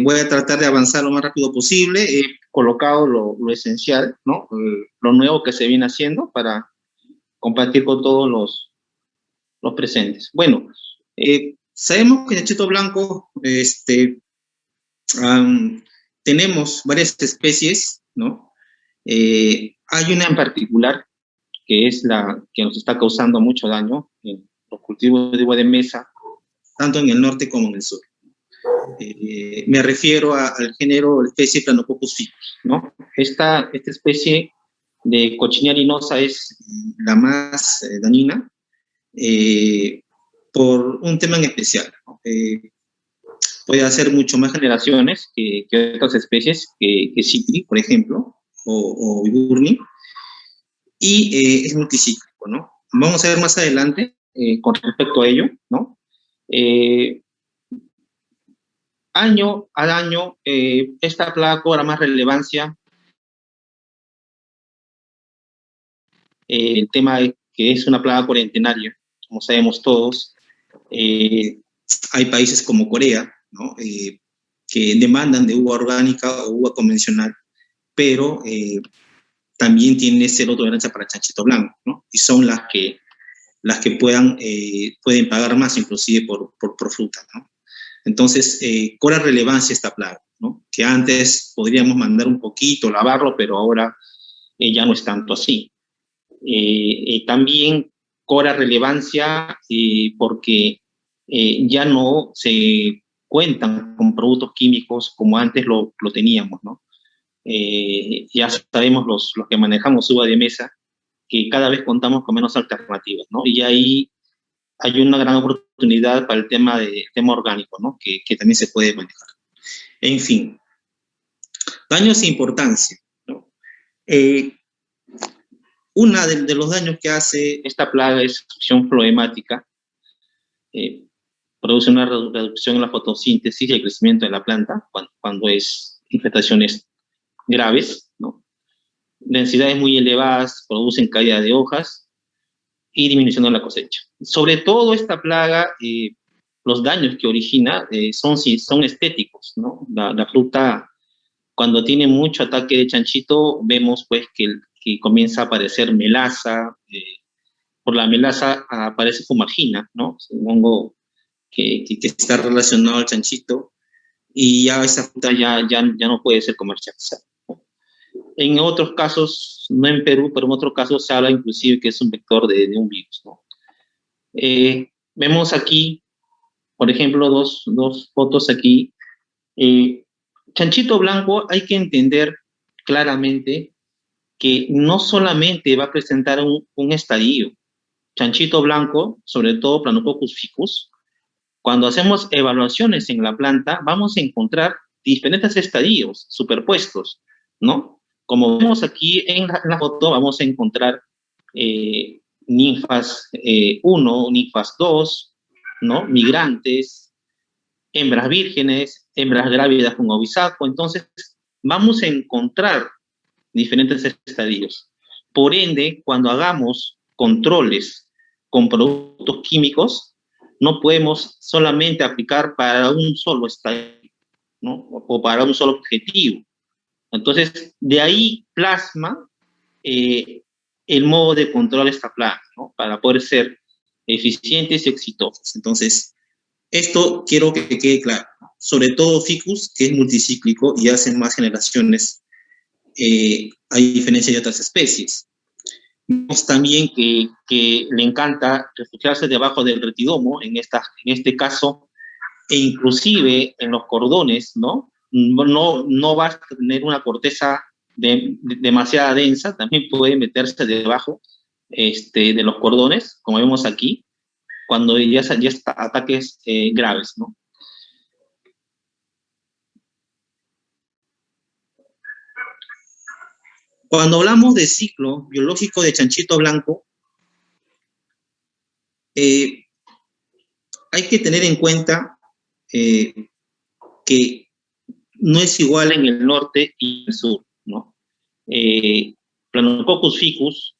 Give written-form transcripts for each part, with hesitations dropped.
Voy a tratar de avanzar lo más rápido posible. He colocado lo esencial, ¿no? Lo nuevo que se viene haciendo para compartir con todos los presentes. Bueno, sabemos que en el chanchito blanco tenemos varias especies, ¿no? Hay una en particular que es la que nos está causando mucho daño en los cultivos de uva de mesa, tanto en el norte como en el sur. Me refiero al género, la especie Planococcus ficus, ¿no? Esta especie de cochinilla harinosa es la más dañina por un tema en especial, ¿no? Puede hacer mucho más generaciones que otras especies, que Cipri, por ejemplo, o Iburni, y es multicíclico, ¿no? Vamos a ver más adelante con respecto a ello, ¿no? Año a año, esta plaga cobra más relevancia. El tema de que es una plaga cuarentenaria, como sabemos todos. Hay países como Corea, ¿no? Que demandan de uva orgánica o uva convencional, pero también tiene cero tolerancia para chanchito blanco, ¿no? Y son las que pueden pagar más inclusive por fruta, ¿no? Entonces, cobra relevancia esta plaga, ¿no? Que antes podríamos mandar un poquito, lavarlo, pero ahora ya no es tanto así. También cobra relevancia porque ya no se cuentan con productos químicos como antes lo teníamos, ¿no? Ya sabemos los que manejamos uva de mesa que cada vez contamos con menos alternativas, ¿no? Y ahí hay una gran oportunidad para el tema orgánico, ¿no? Que también se puede manejar. En fin, daños e importancia, ¿no? Una de los daños que hace esta plaga es acción floemática. Produce una reducción en la fotosíntesis y el crecimiento de la planta cuando es infestaciones graves, ¿no? Densidades muy elevadas producen caída de hojas y disminución de la cosecha. Sobre todo esta plaga, los daños que origina son estéticos, ¿no? La fruta, cuando tiene mucho ataque de chanchito, vemos pues que comienza a aparecer melaza, por la melaza aparece fumagina, ¿no? Supongo que está relacionado al chanchito, y ya esa fruta ya no puede ser comercializada. En otros casos, no en Perú, pero en otros casos se habla inclusive que es un vector de un virus, ¿no? Vemos aquí, por ejemplo, dos fotos aquí. Chanchito blanco, hay que entender claramente que no solamente va a presentar un estadio. Chanchito blanco, sobre todo Planococcus ficus, cuando hacemos evaluaciones en la planta, vamos a encontrar diferentes estadios superpuestos, ¿no? Como vemos aquí en la foto, vamos a encontrar ninfas 1, ninfas 2, ¿no? Migrantes, hembras vírgenes, hembras grávidas con ovisaco. Entonces, vamos a encontrar diferentes estadios. Por ende, cuando hagamos controles con productos químicos, no podemos solamente aplicar para un solo estadio, ¿no? O para un solo objetivo. Entonces, de ahí plasma el modo de control de esta plaga, ¿no? Para poder ser eficientes y exitosos. Entonces, esto quiero que quede claro. Sobre todo ficus, que es multicíclico y hace más generaciones, a diferencia de otras especies. Vemos también que le encanta refugiarse debajo del retidomo, en este caso, e inclusive en los cordones, ¿no? No va a tener una corteza demasiado densa, también puede meterse debajo de los cordones, como vemos aquí, cuando ya está ataques graves, ¿no? Cuando hablamos de ciclo biológico de chanchito blanco, hay que tener en cuenta que no es igual en el norte y en el sur, ¿no? Planococcus ficus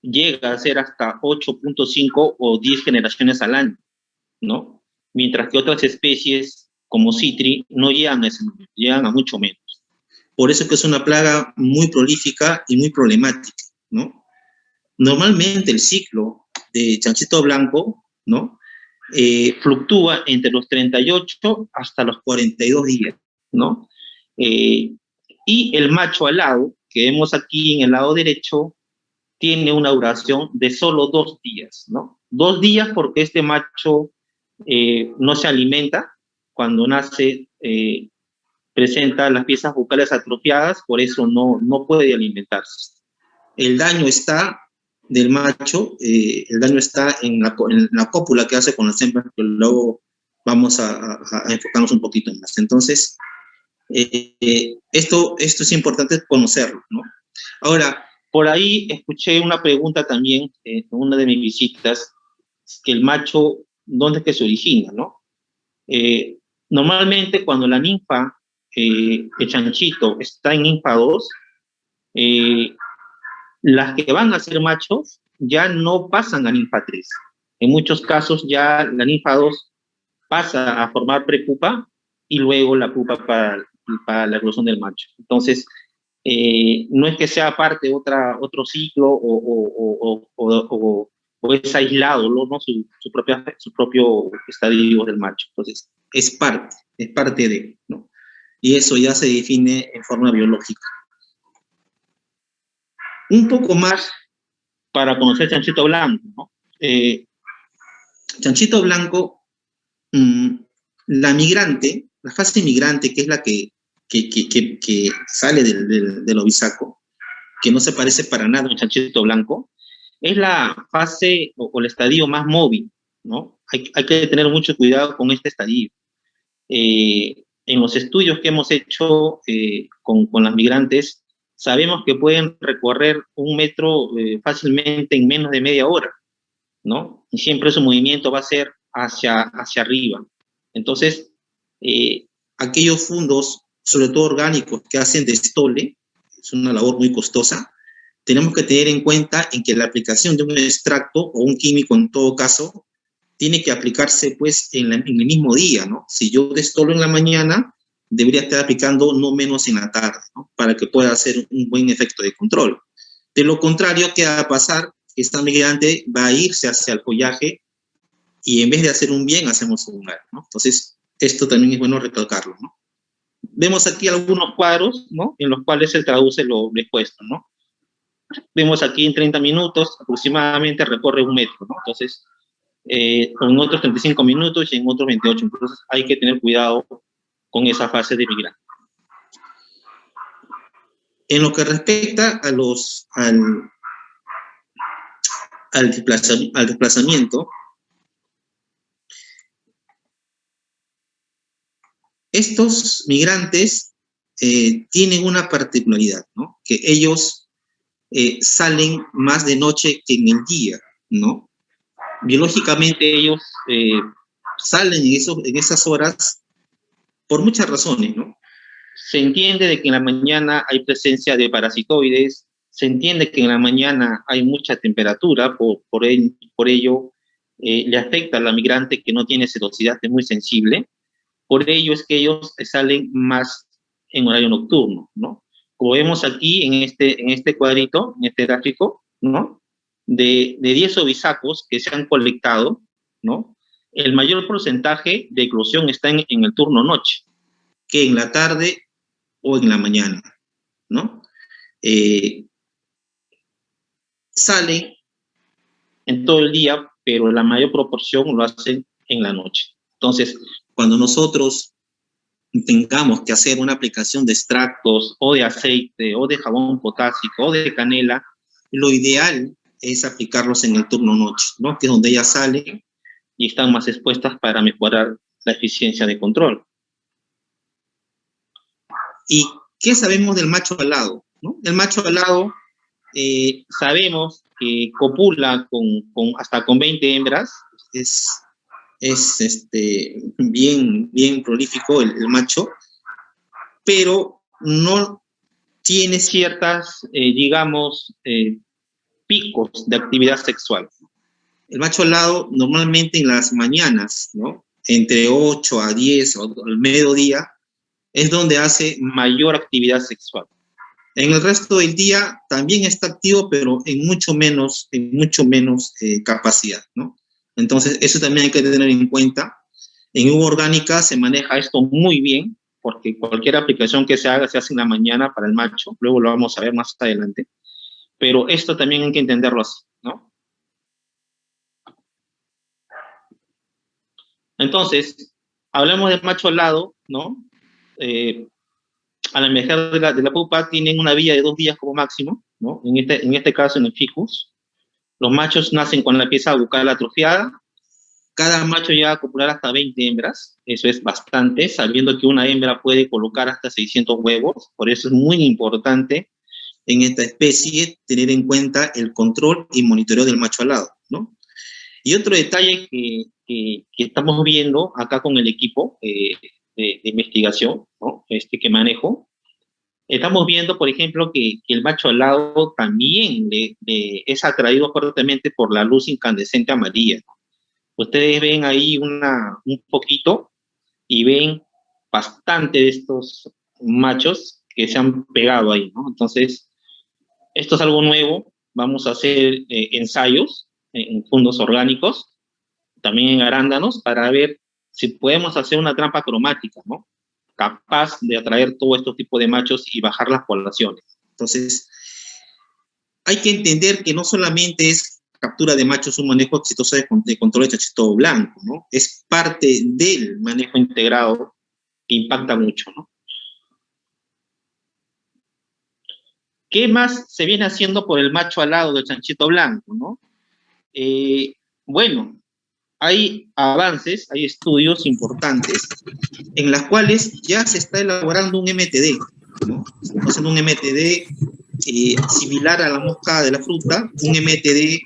llega a ser hasta 8.5 o 10 generaciones al año, ¿no? mientras que otras especies, como citri, no llegan a ese número, llegan a mucho menos. Por eso que es una plaga muy prolífica y muy problemática, ¿no? Normalmente el ciclo de chanchito blanco, ¿no? Fluctúa entre los 38 hasta los 42 días, ¿no? Y el macho alado, que vemos aquí en el lado derecho, tiene una duración de solo 2 días, ¿no? 2 días porque este macho no se alimenta, cuando nace presenta las piezas bucales atrofiadas, por eso no puede alimentarse. El daño está del macho, el daño está en la cópula que hace con las hembras, pero luego vamos a enfocarnos un poquito más. Entonces, esto es importante conocerlo, ¿no? Ahora, por ahí escuché una pregunta también en una de mis visitas, que el macho, ¿dónde es que se origina, no? Normalmente cuando la ninfa, el chanchito, está en ninfa 2, las que van a ser machos ya no pasan a ninfa 3. En muchos casos ya la ninfa 2 pasa a formar prepupa y luego la pupa para la eclosión del macho. Entonces, no es que sea parte de otro ciclo o es aislado, ¿no? Su propio estadio del macho. Entonces, es parte de, ¿no? Y eso ya se define en forma biológica. Un poco más para conocer chanchito blanco, ¿no? Chanchito blanco, la migrante, la fase migrante, que es la que sale del ovisaco, que no se parece para nada a un chanchito blanco, es la fase o el estadio más móvil, ¿no? Hay que tener mucho cuidado con este estadio. En los estudios que hemos hecho con las migrantes, sabemos que pueden recorrer 1 metro fácilmente en menos de media hora, ¿no? Y siempre su movimiento va a ser hacia arriba. Entonces, aquellos fundos, sobre todo orgánicos, que hacen de estole, es una labor muy costosa, tenemos que tener en cuenta en que la aplicación de un extracto o un químico en todo caso tiene que aplicarse pues en el mismo día, ¿no? Si yo destolo en la mañana, debería estar aplicando no menos en la tarde, ¿no? Para que pueda hacer un buen efecto de control. De lo contrario, ¿qué va a pasar? Esta migrante va a irse hacia el follaje y en vez de hacer un bien, hacemos un mal, ¿no? Entonces, esto también es bueno recalcarlo, ¿no? Vemos aquí algunos cuadros, ¿no? En los cuales se traduce lo expuesto, ¿no? Vemos aquí en 30 minutos aproximadamente recorre 1 metro, ¿no? Entonces, en otros 35 minutos y en otros 28. Entonces, hay que tener cuidado con esa fase de migrante. En lo que respecta a al desplazamiento, estos migrantes tienen una particularidad, ¿no? Que ellos salen más de noche que en el día, ¿no? Biológicamente ellos salen en esas horas por muchas razones, ¿no? Se entiende de que en la mañana hay presencia de parasitoides, se entiende que en la mañana hay mucha temperatura, por ello le afecta a la migrante que no tiene sedosidad, es muy sensible. Por ello es que ellos salen más en horario nocturno, ¿no? Como vemos aquí en este cuadrito, en este gráfico, ¿no? De 10 ovisacos que se han colectado, ¿no? El mayor porcentaje de eclosión está en el turno noche. Que en la tarde o en la mañana, ¿no? Salen en todo el día, pero la mayor proporción lo hacen en la noche. Entonces, cuando nosotros tengamos que hacer una aplicación de extractos o de aceite o de jabón potásico o de canela, lo ideal es aplicarlos en el turno noche, ¿no? Que es donde ellas salen y están más expuestas para mejorar la eficiencia de control. ¿Y qué sabemos del macho alado? ¿No? El macho alado sabemos que copula hasta con 20 hembras. Es bien prolífico el macho, pero no tiene ciertas, digamos, picos de actividad sexual. El macho alado normalmente en las mañanas, ¿no? entre 8 a 10 o al mediodía, es donde hace mayor actividad sexual. En el resto del día también está activo, pero en mucho menos capacidad, ¿no? Entonces, eso también hay que tener en cuenta. En uva orgánica se maneja esto muy bien, porque cualquier aplicación que se haga se hace en la mañana para el macho, luego lo vamos a ver más adelante, pero esto también hay que entenderlo así, ¿no? Entonces, hablamos del macho alado, ¿no? Al emerger de la pupa tienen una vida de 2 días como máximo, ¿no? En este caso, en el ficus, los machos nacen con la pieza bucal atrofiada. Cada macho llega a copular hasta 20 hembras, eso es bastante, sabiendo que una hembra puede colocar hasta 600 huevos, por eso es muy importante en esta especie tener en cuenta el control y monitoreo del macho alado, ¿no? Y otro detalle que estamos viendo acá con el equipo de investigación, ¿no? Que manejo, estamos viendo, por ejemplo, que el macho alado también es atraído fuertemente por la luz incandescente amarilla, ¿no? Ustedes ven ahí un poquito y ven bastante de estos machos que se han pegado ahí, ¿no? Entonces, esto es algo nuevo. Vamos a hacer ensayos en fundos orgánicos, también en arándanos, para ver si podemos hacer una trampa cromática, ¿no? Capaz de atraer todo este tipo de machos y bajar las poblaciones. Entonces, hay que entender que no solamente es captura de machos un manejo exitoso de control de chanchito blanco, ¿no? Es parte del manejo integrado que impacta mucho, ¿no? ¿Qué más se viene haciendo por el macho alado del chanchito blanco, no? Bueno, hay avances, hay estudios importantes en las cuales ya se está elaborando un MTD, ¿no? Estamos haciendo un MTD similar a la mosca de la fruta, un MTD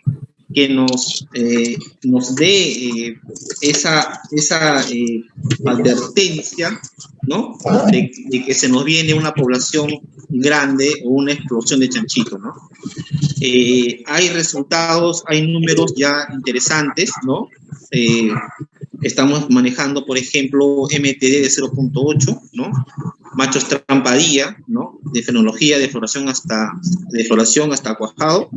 que nos dé esa advertencia, ¿no? De que se nos viene una población grande o una explosión de chanchito, ¿no? Hay resultados, hay números ya interesantes, ¿no? Estamos manejando, por ejemplo, MTD de 0.8, ¿no? Machos trampadilla, ¿no? De fenología, de floración hasta cuajado.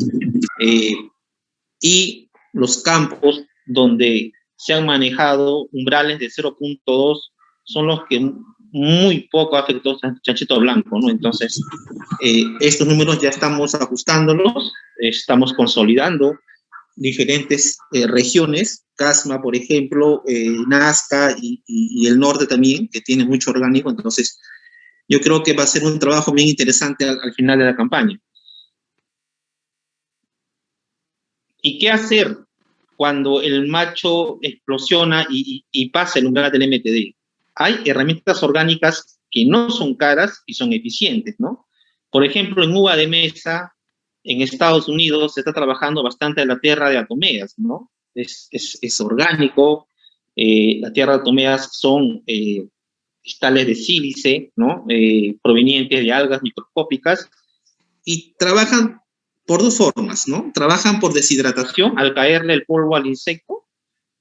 Y los campos donde se han manejado umbrales de 0.2 son los que muy poco afectó al chanchito blanco, ¿no? Entonces, estos números ya estamos ajustándolos, estamos consolidando diferentes regiones, Casma, por ejemplo, Nazca y el norte también, que tiene mucho orgánico. Entonces, yo creo que va a ser un trabajo bien interesante al final de la campaña. ¿Y qué hacer cuando el macho explosiona y pasa el umbral del MTD? Hay herramientas orgánicas que no son caras y son eficientes, ¿no? Por ejemplo, en uva de mesa, en Estados Unidos, se está trabajando bastante la tierra de atomeas, ¿no? Es orgánico, las tierras de atomeas son cristales de sílice, ¿no? Provenientes de algas microscópicas, y trabajan por 2 formas, ¿no? Trabajan por deshidratación, al caerle el polvo al insecto,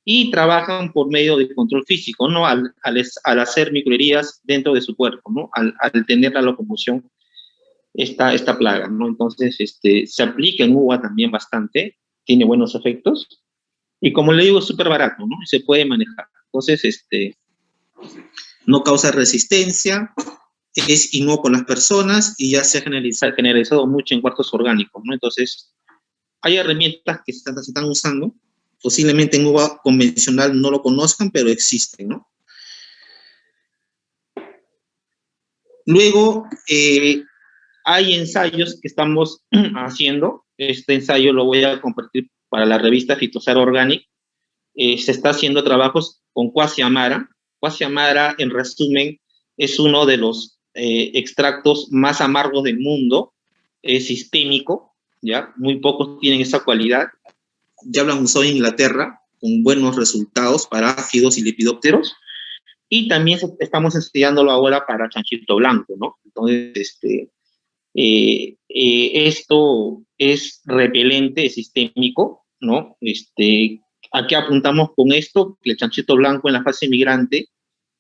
y trabajan por medio de control físico, ¿no? Al hacer microheridas dentro de su cuerpo, ¿no? Al tener la locomoción esta plaga, ¿no? Entonces, se aplica en uva también bastante, tiene buenos efectos, y como le digo, es súper barato, ¿no? Se puede manejar. Entonces, no causa resistencia, es inocuo con las personas y ya se ha generalizado mucho en cuartos orgánicos, ¿no? Entonces, hay herramientas que se están usando, posiblemente en uva convencional no lo conozcan, pero existen, ¿no? Luego, hay ensayos que estamos haciendo. Este ensayo lo voy a compartir para la revista Phytosaur Organic. Se está haciendo trabajos con Quassia amara. Quassia amara, en resumen, es uno de los extractos más amargos del mundo, es sistémico, ¿ya? Muy pocos tienen esa cualidad. Ya lo han usado en Inglaterra con buenos resultados para áfidos y lepidópteros, y también estamos estudiándolo ahora para chanchito blanco, ¿no? Entonces, esto es repelente, es sistémico, ¿no? ¿A qué apuntamos con esto? Que el chanchito blanco en la fase migrante,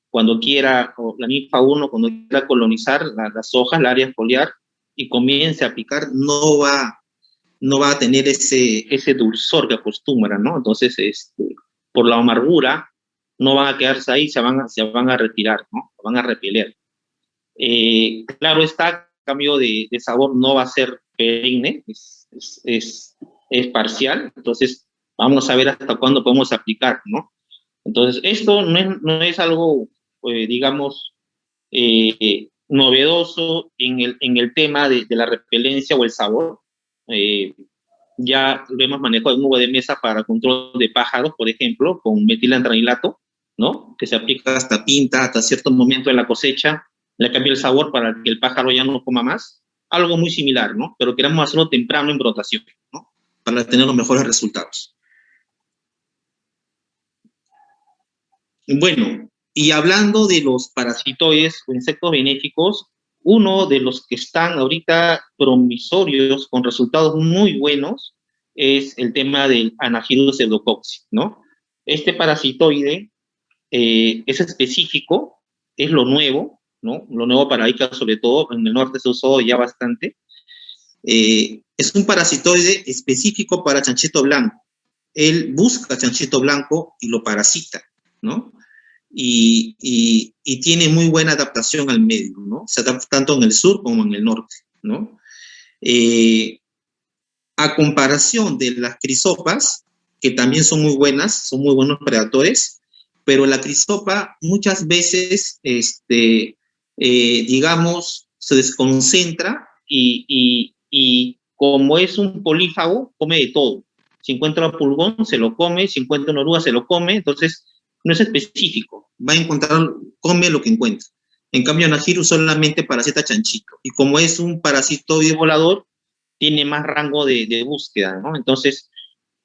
cuando quiera, o la ninfa 1, cuando quiera colonizar las hojas, la área foliar, y comience a picar, no va a tener ese dulzor que acostumbra, ¿no? Entonces, por la amargura, no van a quedarse ahí, se van a retirar, ¿no? Van a repeler. Claro está, cambio de sabor no va a ser perenne, es parcial, entonces vamos a ver hasta cuándo podemos aplicar, ¿no? Entonces, esto no es algo, digamos, novedoso en el tema de la repelencia o el sabor. Ya lo hemos manejado en nube de mesa para control de pájaros, por ejemplo, con metilantranilato, ¿no? Que se aplica hasta pinta, hasta cierto momento de la cosecha, le cambia el sabor para que el pájaro ya no coma más. Algo muy similar, ¿no? Pero queremos hacerlo temprano en brotación, ¿no? Para tener los mejores resultados. Bueno, y hablando de los parasitoides o insectos benéficos, uno de los que están ahorita promisorios con resultados muy buenos es el tema del Anagyrus pseudococcus, ¿no? Este parasitoide es específico, es lo nuevo, ¿no? Lo nuevo para Ica, sobre todo, en el norte se usó ya bastante. Es un parasitoide específico para chanchito blanco. Él busca chanchito blanco y lo parasita, ¿no? Y tiene muy buena adaptación al medio, ¿no? Se adapta tanto en el sur como en el norte, ¿no? A comparación de las crisopas, que también son muy buenas, son muy buenos predadores, pero la crisopa muchas veces, digamos, se desconcentra y como es un polífago, come de todo. Si encuentra un pulgón, se lo come, si encuentra una oruga, se lo come, entonces no es específico, va a encontrar, come lo que encuentra. En cambio, Anagyrus solamente parasita chanchito, y como es un parasitoide volador, tiene más rango de búsqueda, ¿no? Entonces,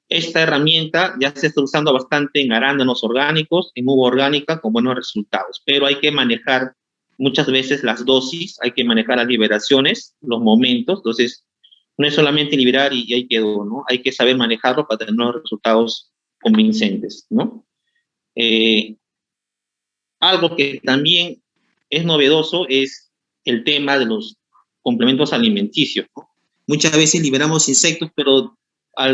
esta herramienta ya se está usando bastante en arándanos orgánicos, en uva orgánica, con buenos resultados, pero hay que manejar muchas veces las dosis, hay que manejar las liberaciones, los momentos, entonces, no es solamente liberar y ahí quedó, ¿no? Hay que saber manejarlo para tener unos resultados convincentes, ¿no? Algo que también es novedoso es el tema de los complementos alimenticios, ¿no? Muchas veces liberamos insectos, pero a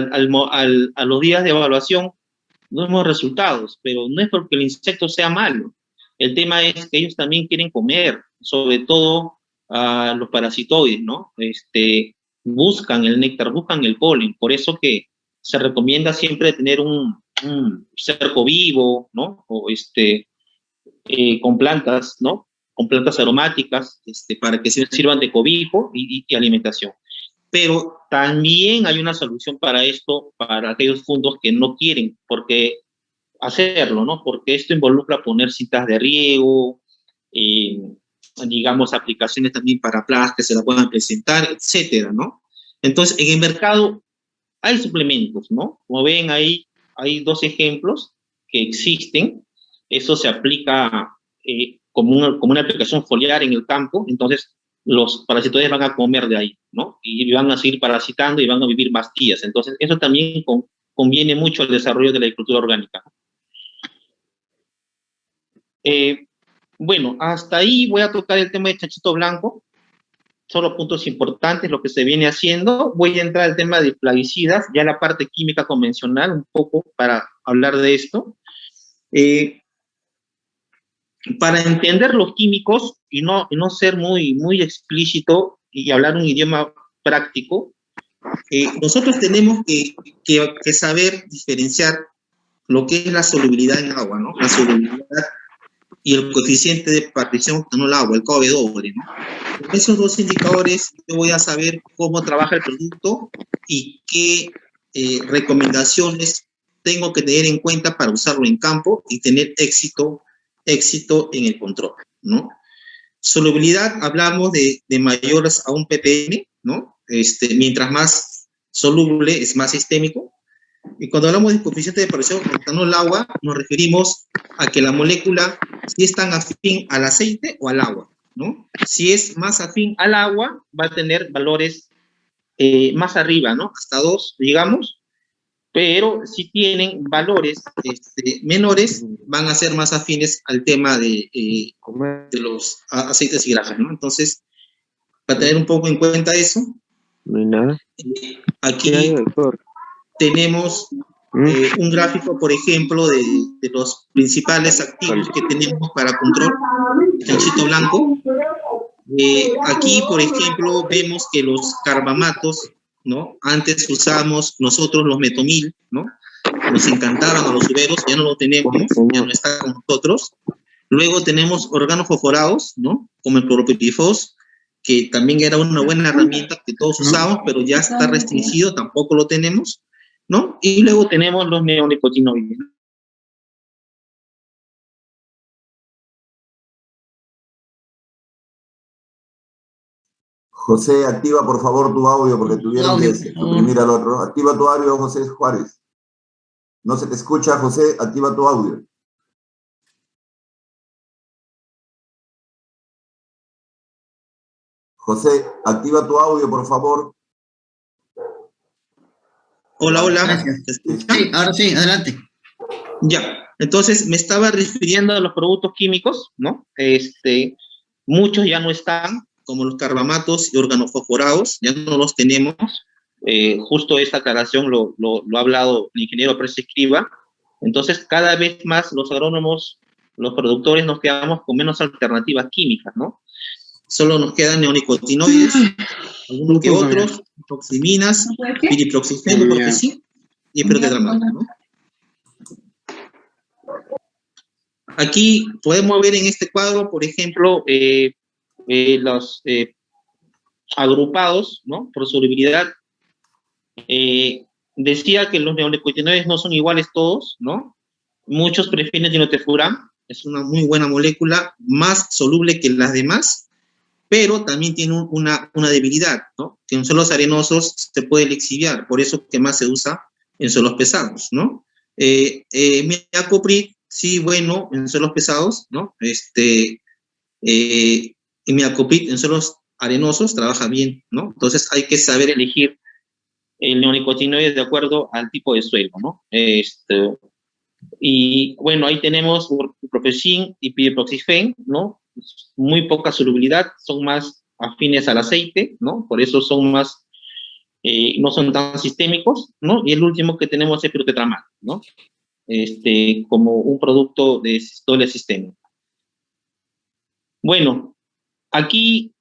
los días de evaluación no vemos resultados, pero no es porque el insecto sea malo. El tema es que ellos también quieren comer, sobre todo los parasitoides, ¿no? Buscan el néctar, buscan el polen, por eso que se recomienda siempre tener un cerco vivo, ¿no? O con plantas, ¿no? Con plantas aromáticas, para que sirvan de cobijo y alimentación. Pero también hay una solución para esto, para aquellos fundos que no quieren porque hacerlo, ¿no? Porque esto involucra poner cintas de riego, digamos, aplicaciones también para plagas que se la puedan presentar, etcétera, ¿no? Entonces, en el mercado hay suplementos, ¿no? Como ven ahí, hay dos ejemplos que existen. Eso se aplica como una aplicación foliar en el campo, entonces los parasitoides van a comer de ahí, ¿no? Y van a seguir parasitando y van a vivir más días. Entonces, eso también conviene mucho al desarrollo de la agricultura orgánica. Bueno, hasta ahí voy a tocar el tema de chanchito blanco. Solo puntos importantes, lo que se viene haciendo. Voy a entrar al tema de plaguicidas, ya la parte química convencional, un poco para hablar de esto. Para entender los químicos y no ser muy explícito y hablar un idioma práctico, nosotros tenemos que saber diferenciar lo que es la solubilidad en agua, ¿no? La solubilidad y el coeficiente de partición en el agua, el KW, ¿no? Con esos dos indicadores yo voy a saber cómo trabaja el producto y qué recomendaciones tengo que tener en cuenta para usarlo en campo y tener éxito en el control, ¿no? Solubilidad, hablamos de mayores a 1 ppm, ¿no? Mientras más soluble es más sistémico. Y cuando hablamos de coeficiente de partición en el agua, nos referimos a que la molécula si es tan afín al aceite o al agua, ¿no? Si es más afín al agua, va a tener valores más arriba, ¿no? Hasta 2, digamos. pero si tienen valores menores, van a ser más afines al tema de los aceites y grasas, ¿no? Entonces, para tener un poco en cuenta eso, no hay nada. Aquí tenemos un gráfico, por ejemplo, de los principales activos que tenemos para control, chanchito blanco. Aquí, por ejemplo, vemos que los carbamatos, ¿no? Antes usábamos nosotros los metomil, ¿no? Nos encantaban a los uveros, ya no lo tenemos, ya no está con nosotros. Luego tenemos organofosforados, ¿no? Como el cloropipifos, que también era una buena herramienta que todos usamos, pero ya está restringido, tampoco lo tenemos, ¿no? Y luego tenemos los neonicotinoides. José, activa por favor tu audio porque tuvieron que suprimir al otro. Activa tu audio, José Juárez. No se te escucha, José, activa tu audio. José, activa tu audio, por favor. Hola, hola. Gracias. Sí, ahora sí, adelante. Ya, entonces me estaba refiriendo a los productos químicos, ¿no? Muchos ya no están, como los carbamatos y organofosforados, ya no los tenemos. Justo esta aclaración lo ha hablado el ingeniero Pérez Escriba. Entonces, cada vez más los agrónomos, los productores, nos quedamos con menos alternativas químicas, ¿no? Solo nos quedan neonicotinoides, algunos que otros, proximinas, piriproxifeno, porque sí, y epirotetramato, ¿no? Aquí podemos ver en este cuadro, por ejemplo, los agrupados, ¿no? Por solubilidad. Decía que los neonicotinoides no son iguales todos, ¿no? Muchos prefieren dinotefuran, es una muy buena molécula, más soluble que las demás, pero también tiene una debilidad, ¿no? Que en suelos arenosos se puede lixiviar, por eso que más se usa en suelos pesados, ¿no? Miacoprid, sí, bueno, en suelos pesados, ¿no? Miacoprid en suelos arenosos trabaja bien, ¿no? Entonces hay que saber elegir el neonicotinoide de acuerdo al tipo de suelo, ¿no? Y bueno, ahí tenemos Profecin y Piriproxifen, ¿no? Muy poca solubilidad, son más afines al aceite, ¿no? Por eso son más, no son tan sistémicos, ¿no? Y el último que tenemos es pirotetramato, ¿no? Como un producto de doble sistema. Bueno, aquí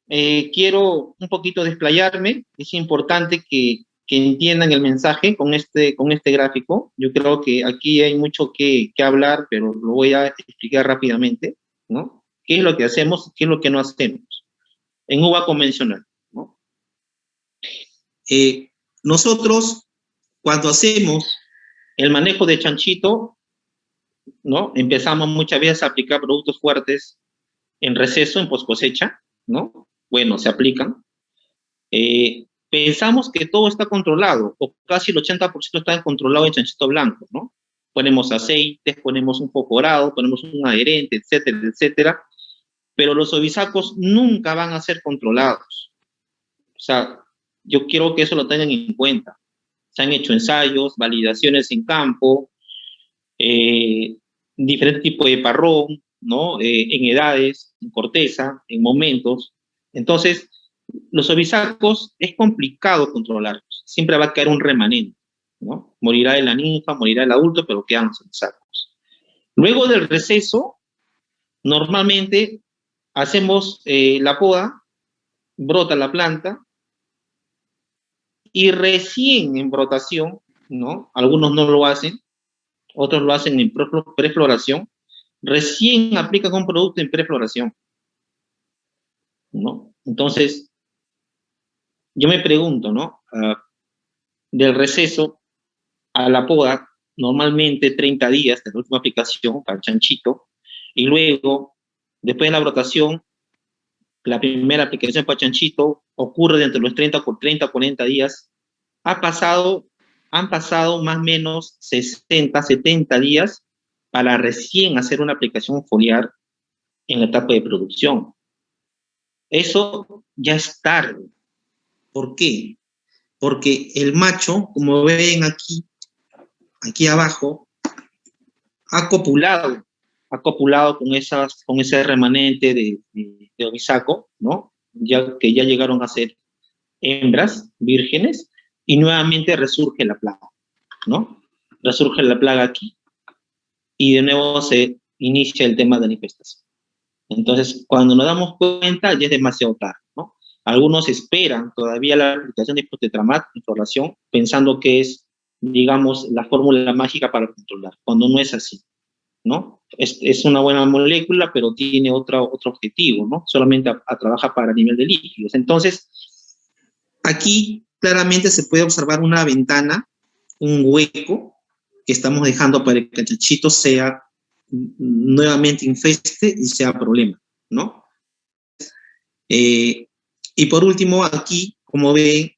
quiero un poquito desplayarme. Es importante que entiendan el mensaje con este gráfico. Yo creo que aquí hay mucho que hablar, pero lo voy a explicar rápidamente, ¿no? ¿Qué es lo que hacemos? ¿Qué es lo que no hacemos? En uva convencional, ¿no? Nosotros, cuando hacemos el manejo de chanchito, ¿no? Empezamos muchas veces a aplicar productos fuertes en receso, en poscosecha, ¿no? Bueno, se aplican. Pensamos que todo está controlado, o casi el 80% está controlado en chanchito blanco, ¿no? Ponemos aceites, ponemos un focorado, ponemos un adherente, etcétera, etcétera, pero los ovisacos nunca van a ser controlados. O sea, yo quiero que eso lo tengan en cuenta. Se han hecho ensayos, validaciones en campo, diferentes tipos de parrón, ¿no? En edades, en corteza, en momentos. Entonces, los ovisacos es complicado controlarlos. Siempre va a quedar un remanente, ¿no? Morirá de la ninfa, morirá el adulto, pero quedan los ovisacos. Luego del receso, normalmente hacemos la poda, brota la planta, y recién en brotación, ¿no? Algunos no lo hacen, otros lo hacen en prefloración, recién aplican un producto en prefloración, ¿no? Entonces, yo me pregunto, ¿no? Del receso a la poda, normalmente 30 días de la última aplicación para el chanchito, y luego, después de la brotación, la primera aplicación para chanchito ocurre dentro de los 30 a 40 días. Han pasado más o menos 60, 70 días para recién hacer una aplicación foliar en la etapa de producción. Eso ya es tarde. ¿Por qué? porque el macho, como ven aquí abajo, ha copulado con ese remanente de ovisaco, ¿no? Que ya llegaron a ser hembras vírgenes, y nuevamente resurge la plaga, ¿no? Resurge la plaga aquí, y de nuevo se inicia el tema de la infestación. Entonces, cuando nos damos cuenta, ya es demasiado tarde, ¿no? Algunos esperan todavía la aplicación de Hipotetramat en floración, pensando que es, digamos, la fórmula mágica para controlar, cuando no es así, ¿no? Es una buena molécula, pero tiene otro objetivo, ¿no? Solamente trabaja para nivel de líquidos. Entonces, aquí claramente se puede observar una ventana, un hueco que estamos dejando para que el chanchito sea nuevamente infeste y sea problema, ¿no? Y por último, aquí, como ven,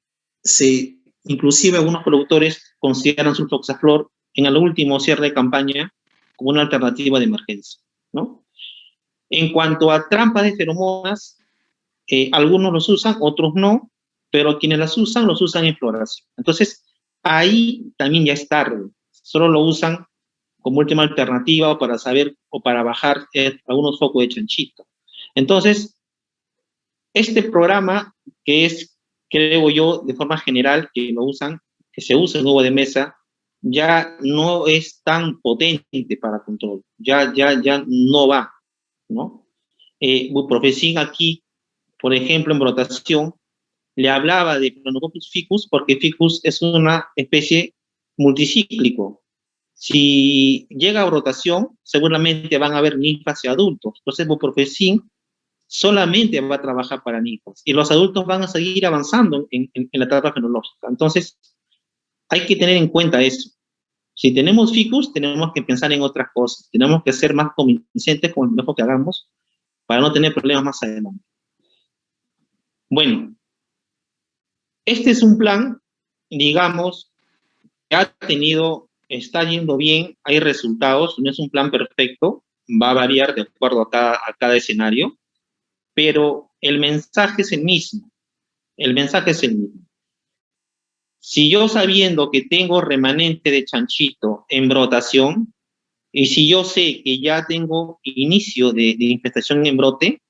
inclusive algunos productores consideran sulfoxaflor en el último cierre de campaña como una alternativa de emergencia, ¿no? En cuanto a trampas de feromonas, algunos los usan, otros no, pero quienes las usan, los usan en floración. Entonces, ahí también ya es tarde. Solo lo usan como última alternativa o para saber o para bajar algunos focos de chanchito. Entonces, este programa, que es, creo yo, de forma general, que se usa en huevo de mesa, ya no es tan potente para control. Ya no va, ¿no? Buprofezin aquí, por ejemplo, en brotación, le hablaba de Planococcus ficus porque ficus es una especie multicíclico. Si llega a brotación, seguramente van a haber ninfas y adultos. Entonces, buprofezin solamente va a trabajar para ninfas y los adultos van a seguir avanzando en la etapa fenológica. Entonces, hay que tener en cuenta eso. Si tenemos ficus, tenemos que pensar en otras cosas. Tenemos que ser más convincentes con el manejo que hagamos para no tener problemas más adelante. Bueno, este es un plan, digamos, que está yendo bien, hay resultados, no es un plan perfecto, va a variar de acuerdo a cada escenario, pero el mensaje es el mismo. El mensaje es el mismo. Si yo, sabiendo que tengo remanente de chanchito en brotación, y si yo sé que ya tengo inicio de infestación en brote,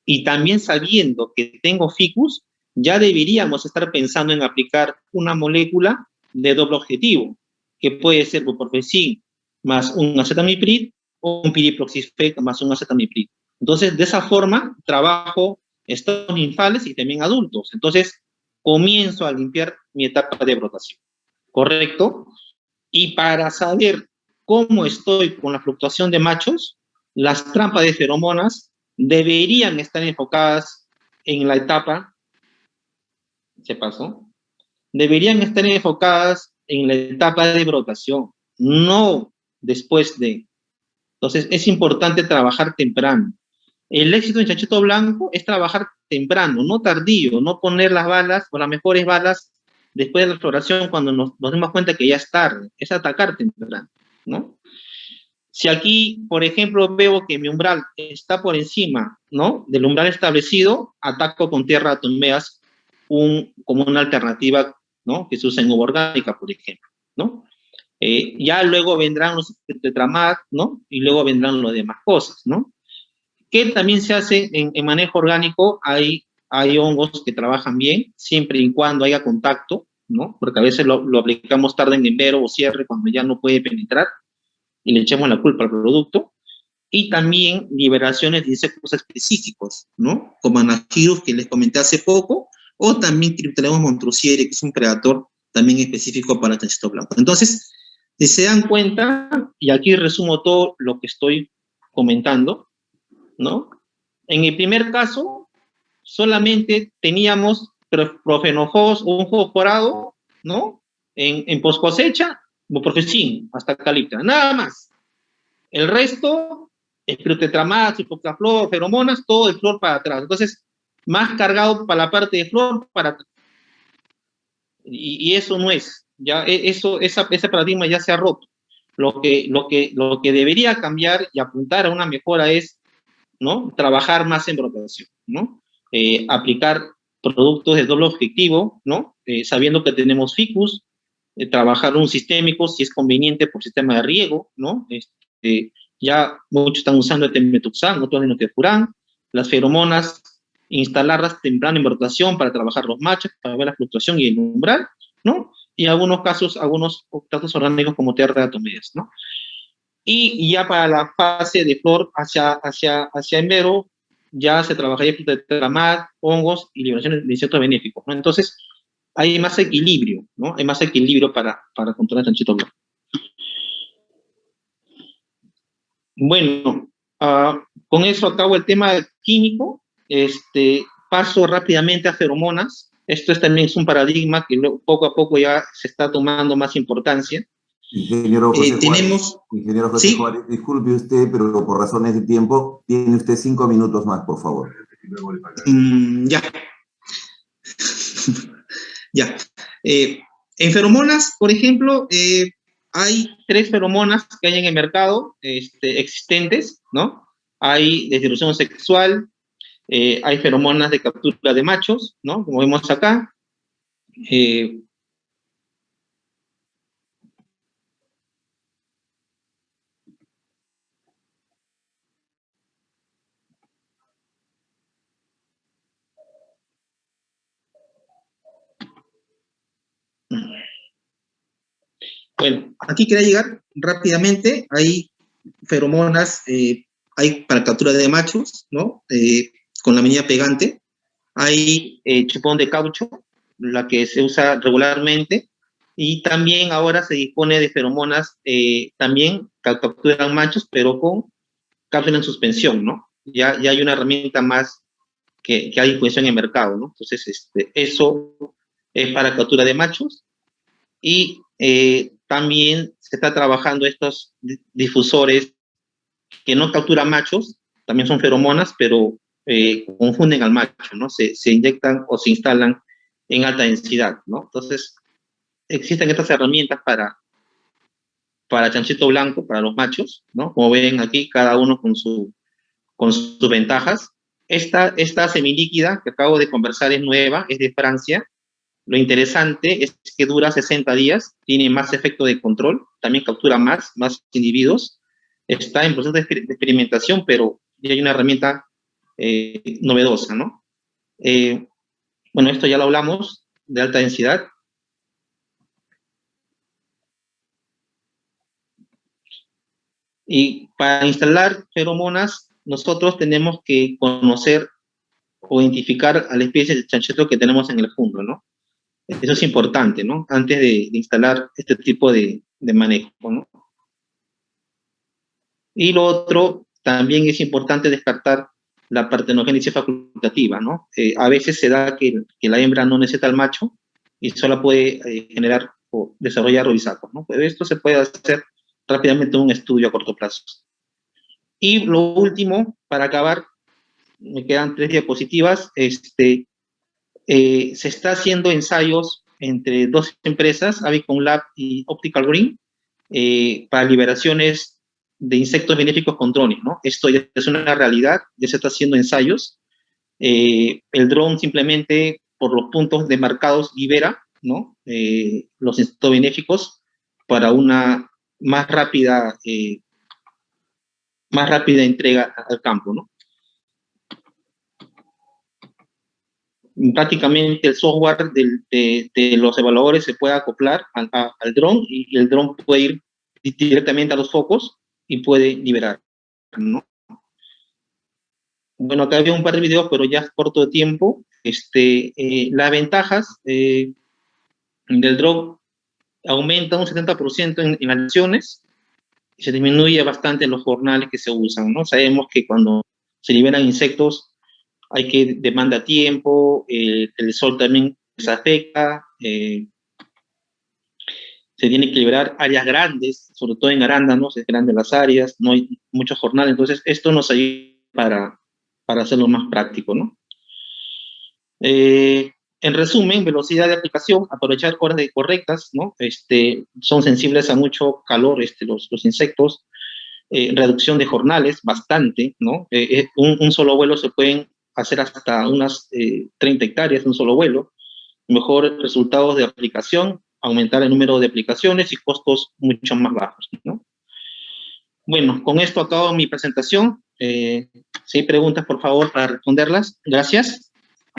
y también sabiendo que tengo ficus, ya deberíamos estar pensando en aplicar una molécula de doble objetivo, que puede ser buprofezin más un acetamiprid o un piriproxifec más un acetamiprid. Entonces, de esa forma, trabajo estados ninfales y también adultos. Entonces, comienzo a limpiar mi etapa de brotación, ¿correcto? Y para saber cómo estoy con la fluctuación de machos, las trampas de feromonas deberían estar enfocadas en la etapa, ¿se pasó? Deberían estar enfocadas en la etapa de brotación, no después de. Entonces, es importante trabajar temprano. El éxito en chanchito blanco es trabajar temprano, no tardío, no poner las balas o las mejores balas después de la floración cuando nos damos cuenta que ya es tarde, es atacar temprano, ¿no? Si aquí, por ejemplo, veo que mi umbral está por encima, ¿no?, del umbral establecido, ataco con tierra atomeas como una alternativa, ¿no?, que se usa en uva orgánica, por ejemplo, ¿no? Ya luego vendrán los tetramat, ¿no?, y luego vendrán las demás cosas, ¿no? Que también se hace en manejo orgánico, hay hongos que trabajan bien, siempre y cuando haya contacto, ¿no? Porque a veces lo aplicamos tarde en envero o cierre cuando ya no puede penetrar y le echamos la culpa al producto. Y también liberaciones de insectos específicos, ¿no? Como Anagyrus, que les comenté hace poco, o también Cryptolemus montrosieri, que es un predator también específico para el chanchito blanco. Entonces, si se dan cuenta, y aquí resumo todo lo que estoy comentando, ¿no? En el primer caso, solamente teníamos profenofos o un fosforado, ¿no? En post cosecha, buprofezin, hasta caliptra, nada más. El resto, espirultetramat, ciprofloxaclor, feromonas, todo el flor para atrás. Entonces, más cargado para la parte de flor, para atrás. Y eso no es, ya ese paradigma ya se ha roto. Lo que debería cambiar y apuntar a una mejora es, ¿no?, trabajar más en brotación, ¿no? Aplicar productos de doble objetivo, ¿no? Sabiendo que tenemos ficus, trabajar un sistémico si es conveniente por sistema de riego, ¿no? Ya muchos están usando el temetuxán, otros el notefurán, las feromonas, instalarlas temprano en brotación para trabajar los machos, para ver la fluctuación y el umbral, ¿no? Y en algunos casos, algunos datos orgánicos como TR-atomeas, ¿no? Y ya para la fase de flor hacia enero, ya se trabajaría fruta de tetramat, hongos y liberación de insectos benéficos, ¿no? Entonces, hay más equilibrio, ¿no? Hay más equilibrio para controlar el chanchito blanco. Bueno, con eso acabo el tema químico. Paso rápidamente a feromonas. Esto también es un paradigma que poco a poco ya se está tomando más importancia. Ingeniero José tenemos... Juárez, ingeniero José Juárez, disculpe usted, pero por razones de tiempo, tiene usted 5 minutos más, por favor. Ya. Ya. En feromonas, por ejemplo, hay 3 feromonas que hay en el mercado existentes, ¿no? Hay de distribución sexual, hay feromonas de captura de machos, ¿no? Como vemos acá. Bueno, aquí quería llegar rápidamente. Hay feromonas, hay para captura de machos, ¿no? Con la medida pegante. Hay chupón de caucho, la que se usa regularmente. Y también ahora se dispone de feromonas también que capturan machos, pero con cápsula en suspensión, ¿no? Ya hay una herramienta más que hay disposición en el mercado, ¿no? Entonces, eso es para captura de machos. Y también se está trabajando estos difusores que no capturan machos, también son feromonas, pero confunden al macho, ¿no? Se inyectan o se instalan en alta densidad, ¿no? Entonces, existen estas herramientas para chanchito blanco, para los machos, ¿no? Como ven aquí, cada uno con sus ventajas. Esta semilíquida que acabo de conversar es nueva, es de Francia. Lo interesante es que dura 60 días, tiene más efecto de control, también captura más individuos. Está en proceso de experimentación, pero ya hay una herramienta novedosa, ¿no? Bueno, esto ya lo hablamos, de alta densidad. Y para instalar feromonas, nosotros tenemos que conocer o identificar a la especie de chanchito que tenemos en el fondo, ¿no? Eso es importante, ¿no? Antes de instalar este tipo de manejo, ¿no? Y lo otro, también es importante descartar la partenogénesis facultativa, ¿no? A veces se da que la hembra no necesita al macho y solo puede generar o desarrollar ovisacos, ¿no? Pero esto se puede hacer rápidamente en un estudio a corto plazo. Y lo último, para acabar, me quedan 3 diapositivas, se está haciendo ensayos entre 2 empresas, Avicon Lab y Optical Green, para liberaciones de insectos benéficos con drones, ¿no? Esto ya es una realidad, ya se está haciendo ensayos. El dron simplemente por los puntos demarcados libera, ¿no? Los insectos benéficos para una más rápida entrega al campo, ¿no? Prácticamente el software de los evaluadores se puede acoplar al dron y el dron puede ir directamente a los focos y puede liberar, ¿no? Bueno, acá había un par de videos, pero ya es corto de tiempo. Las ventajas del dron aumentan un 70% en las lesiones y se disminuye bastante en los jornales que se usan, ¿no? Sabemos que cuando se liberan insectos hay que demanda tiempo, el sol también se afecta, se tiene que liberar áreas grandes, sobre todo en arándanos, es grande las áreas, no hay muchos jornales, entonces esto nos ayuda para hacerlo más práctico, ¿no? En resumen, velocidad de aplicación, aprovechar horas correctas, ¿no? Son sensibles a mucho calor los insectos, reducción de jornales, bastante, ¿no? Un solo vuelo se pueden hacer hasta unas 30 hectáreas en un solo vuelo, mejores resultados de aplicación, aumentar el número de aplicaciones y costos mucho más bajos, ¿no? Bueno, con esto acabo mi presentación. Si hay preguntas, por favor, para responderlas. Gracias.